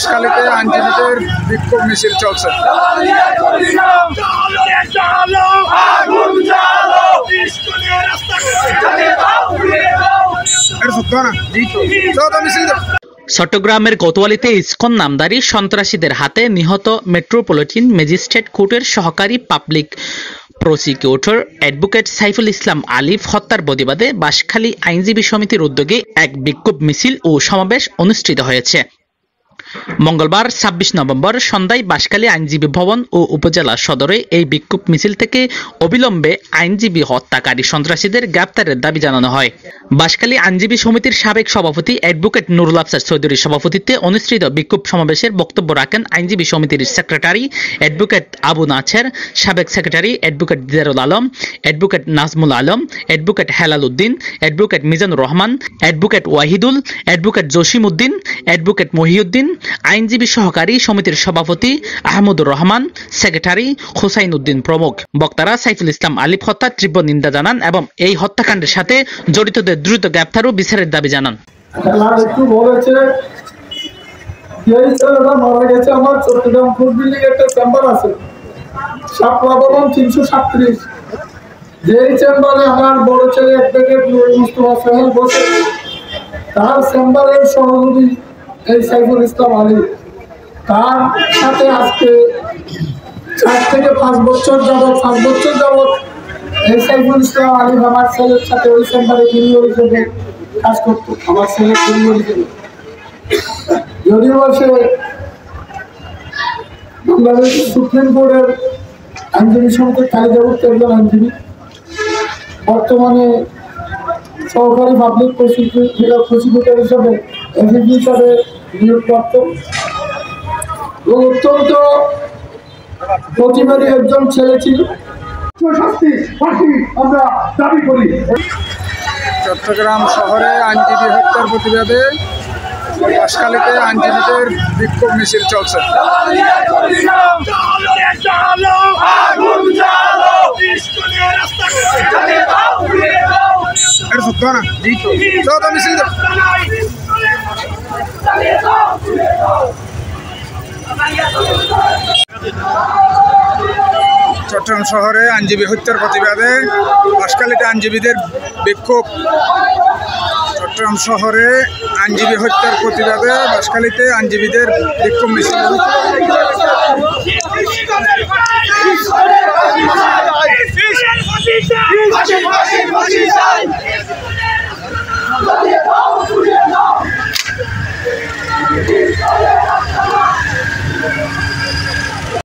বাঁশখালীতে আইনজীবীদের বিক্ষোভ মিছিল চলছে। চট্টগ্রামের কোতোয়ালিতে ইসকন নামধারী সন্ত্রাসীদের হাতে নিহত মেট্রোপলিটন ম্যাজিস্ট্রেট কোর্টের সহকারী public prosecutor advocate Saiful Islam আলিফ হত্যার প্রতিবাদে বাঁশখালী আইনজীবী সমিতির উদ্যোগে এক বিক্ষোভ মিছিল ও সমাবেশ অনুষ্ঠিত হয়েছে। মঙ্গলবার ২৬ নভেম্বর সন্ধ্যায় বাঁশখালী আইনজীবী ভবন ও উপজেলা সদরে এই বিক্ষোভ মিছিল থেকে অবিলম্বে আইনজীবী হত্যাকারী সন্ত্রাসীদের গ্রেপ্তারের দাবি জানানো হয়। বাঁশখালী আইনজীবী সমিতির সাবেক সভাপতি অ্যাডভোকেট নুরুল আফসার চৌধুরীর সভাপতিত্বে অনুষ্ঠিত বিক্ষোভ সমাবেশের বক্তব্য রাখেন আইনজীবী সমিতির সেক্রেটারি অ্যাডভোকেট আবু নাছের, সাবেক secretary advocate Didarul Alam, advocate Nazmul Alam, advocate Helal Uddin, advocate Mizanur Rahman, advocate Wahidul, advocate Jasim Uddin, advocate Mohiuddin, আইনজীবী সহকারী সমিতির সভাপতি আহমদুর রহমান, সেক্রেটারি হুসাইন উদ্দিন প্রমুখ। বক্তারা সাইফুল ইসলাম আলিফ হত্যার তীব্র নিন্দা জানান এবং এই হত্যাকাণ্ডের সাথে জড়িতদের দ্রুত গ্রেপ্তার ও বিচারের দাবি জানান। আমার চট্টগ্রাম ফুড বিল্ডিং একটা চেম্বার আছে, শাপলা ভবন ৩৩৭, যেই চেম্বারে আমার বড় ছেলে অ্যাডভোকেট মুস্তফা সোহেল বসে, তার চেম্বারের সহযোগী এই সাইফুল ইসলাম আলী, তার সাথে আজকে ৪ থেকে ৫ বছর যাবৎ এই সাইফুল ইসলাম আলী আমার ছেলের সাথে ওই চেম্বারে জুনিয়র হিসেবে কাজ করতো। আমার ছেলের জুনিয়র হিসেবে, যদিও সে বাংলাদেশ সুপ্রিম কোর্টের আইনজীবী সমিতির তালিকাভুক্ত একজন আইনজীবী, বর্তমানে সহকারী পাবলিক প্রসিকিউটর হিসাবে এসিপি হিসাবে নিয়োগপ্রাপ্ত এবং অত্যন্ত প্রতিবাদী একজন ছেলে ছিল। আমরা দাবি করি। চট্টগ্রাম শহরে আইনজীবী হত্যার প্রতিবাদে বাঁশখালীতে আইনজীবীদের বিক্ষোভ মিছিল চলছে। চট্টগ্রাম শহরে আইনজীবী হত্যার প্রতিবাদে বাঁশখালীতে আইনজীবীদের বিক্ষোভ। চট্টগ্রাম শহরে আইনজীবী হত্যার প্রতিবাদে বাঁশখালীতে আইনজীবীদের বিক্ষোভ মিছিল। Let's go!